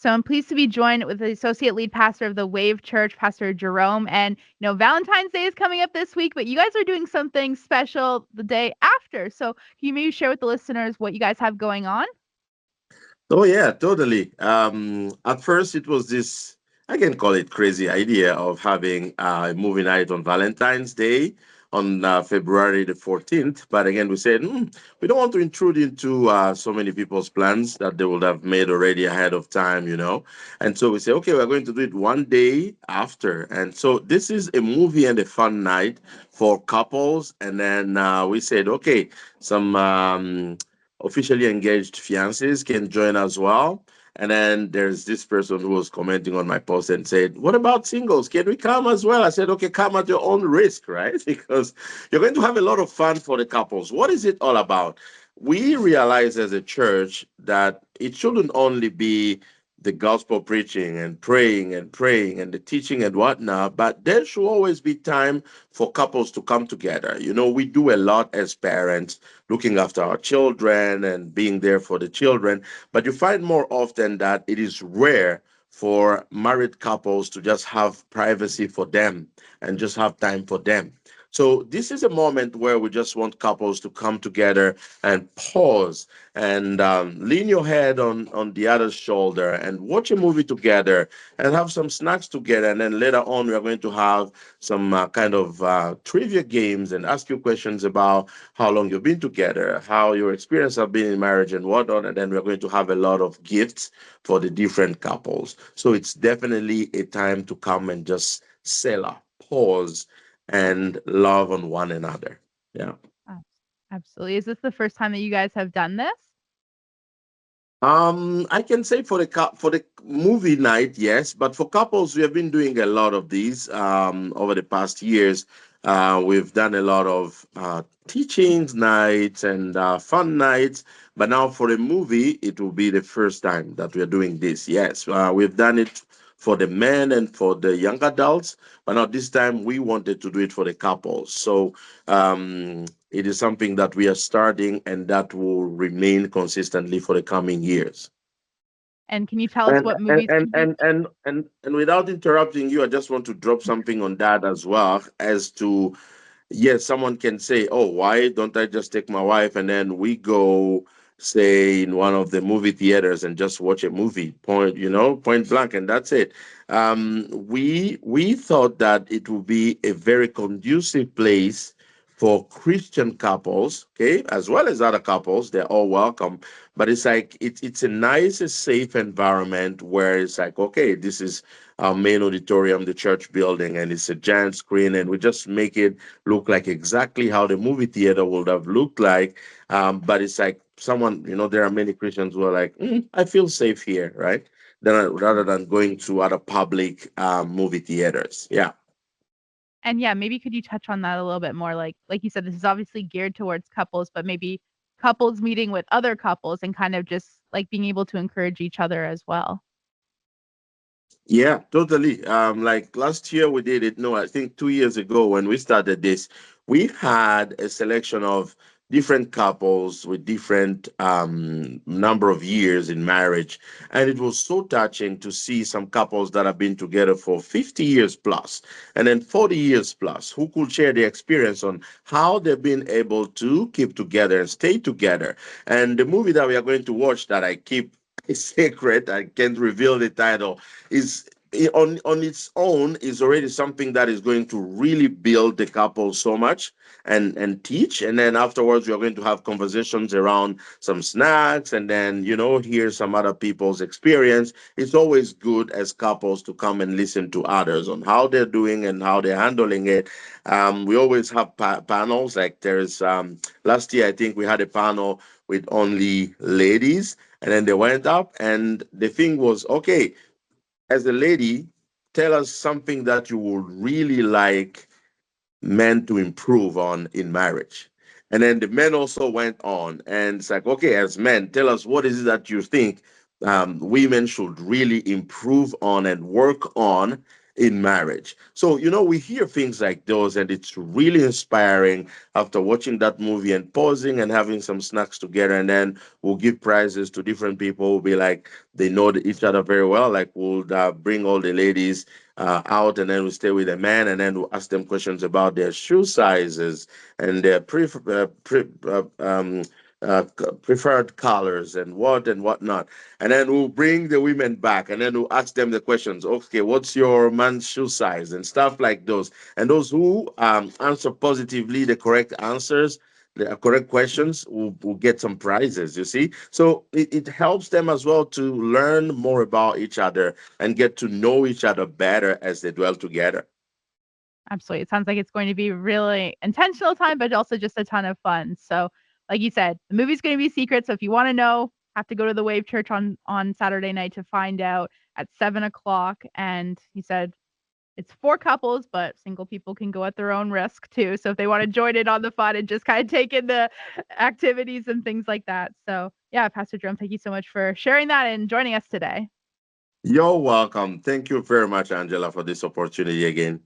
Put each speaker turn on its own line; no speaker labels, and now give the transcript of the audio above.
So I'm pleased to be joined with the associate lead pastor of the Wave Church, Pastor Jerome. And Valentine's Day is coming up this week, but you guys are doing something special the day after. So can you maybe share with the listeners what you guys have going on?
Oh yeah, totally. At first it was this, I can call it crazy idea of having a movie night on Valentine's Day on February the 14th. But again, we said we don't want to intrude into so many people's plans that they would have made already ahead of time. And so we say, okay, we're going to do it one day after. And so this is a movie and a fun night for couples. And then we said, okay, some officially engaged fiancés can join as well. And then there's this person who was commenting on my post and said, what about singles? Can we come as well? I said, okay, come at your own risk, right? Because you're going to have a lot of fun for the couples. What is it all about? We realize as a church that it shouldn't only be the gospel preaching and praying and the teaching and whatnot, but there should always be time for couples to come together. We do a lot as parents, looking after our children and being there for the children. But you find more often that it is rare for married couples to just have privacy for them and just have time for them. So this is a moment where we just want couples to come together and pause and lean your head on the other's shoulder and watch a movie together and have some snacks together. And then later on, we are going to have some kind of trivia games and ask you questions about how long you've been together, how your experience have been in marriage and whatnot. And then we're going to have a lot of gifts for the different couples. So it's definitely a time to come and just settle, pause, and love on one another. Yeah.
Uh, Absolutely. Is this the first time that you guys have done this?
I can say for the movie night, yes, but for couples, we have been doing a lot of these over the past years. We've done a lot of teachings nights and fun nights, but now for a movie, it will be the first time that we are doing this. Yes, we've done it for the men and for the young adults, but now this time we wanted to do it for the couples. So it is something that we are starting and that will remain consistently for the coming years.
And can you tell us
And
what
and
movies
and
could be?
and and and, and without interrupting you, I just want to drop something on that as well as to yes, someone can say, "Oh, why don't I just take my wife and then we go, say, in one of the movie theaters and just watch a movie, point blank, and that's it." We thought that it would be a very conducive place for Christian couples, okay, as well as other couples. They're all welcome, but it's like it's a nice, safe environment where it's like, okay, this is our main auditorium, the church building, and it's a giant screen, and we just make it look like exactly how the movie theater would have looked like. But it's like someone, there are many Christians who are like, I feel safe here, right? Rather than going to other public movie theaters. Yeah.
And yeah, maybe could you touch on that a little bit more? Like you said, this is obviously geared towards couples, but maybe couples meeting with other couples and kind of just like being able to encourage each other as well.
Yeah, totally. Like last year we did it. No, I think 2 years ago when we started this, we had a selection of different couples with different number of years in marriage, and it was so touching to see some couples that have been together for 50 years plus, and then 40 years plus, who could share their experience on how they've been able to keep together and stay together. And the movie that we are going to watch that I keep is sacred. I can't reveal the title is on its own is already something that is going to really build the couple so much and teach, and then afterwards we are going to have conversations around some snacks and then hear some other people's experience. It's always good as couples to come and listen to others on how they're doing and how they're handling it. We always have panels, like there's last year I think we had a panel with only ladies, and then they went up and the thing was, okay, as a lady, tell us something that you would really like men to improve on in marriage. And then the men also went on, and it's like, okay, as men, tell us what is it that you think women should really improve on and work on. in marriage. So, we hear things like those, and it's really inspiring after watching that movie and pausing and having some snacks together. And then we'll give prizes to different people who'll be like, they know each other very well. Like, we'll bring all the ladies out, and then we'll stay with the men, and then we'll ask them questions about their shoe sizes and their preferred colors and what and whatnot. And then we'll bring the women back, and then we'll ask them the questions. Okay, what's your man's shoe size and stuff like those. And those who answer positively the correct answers, the correct questions, will get some prizes, you see. So it helps them as well to learn more about each other and get to know each other better as they dwell together.
Absolutely. It sounds like it's going to be really intentional time, but also just a ton of fun. So, like you said, the movie's going to be secret. So if you want to know, have to go to the Wave Church on Saturday night to find out at 7 o'clock. And you said it's for couples, but single people can go at their own risk too. So if they want to join in on the fun and just kind of take in the activities and things like that. So yeah, Pastor Jerome, thank you so much for sharing that and joining us today.
You're welcome. Thank you very much, Angela, for this opportunity again.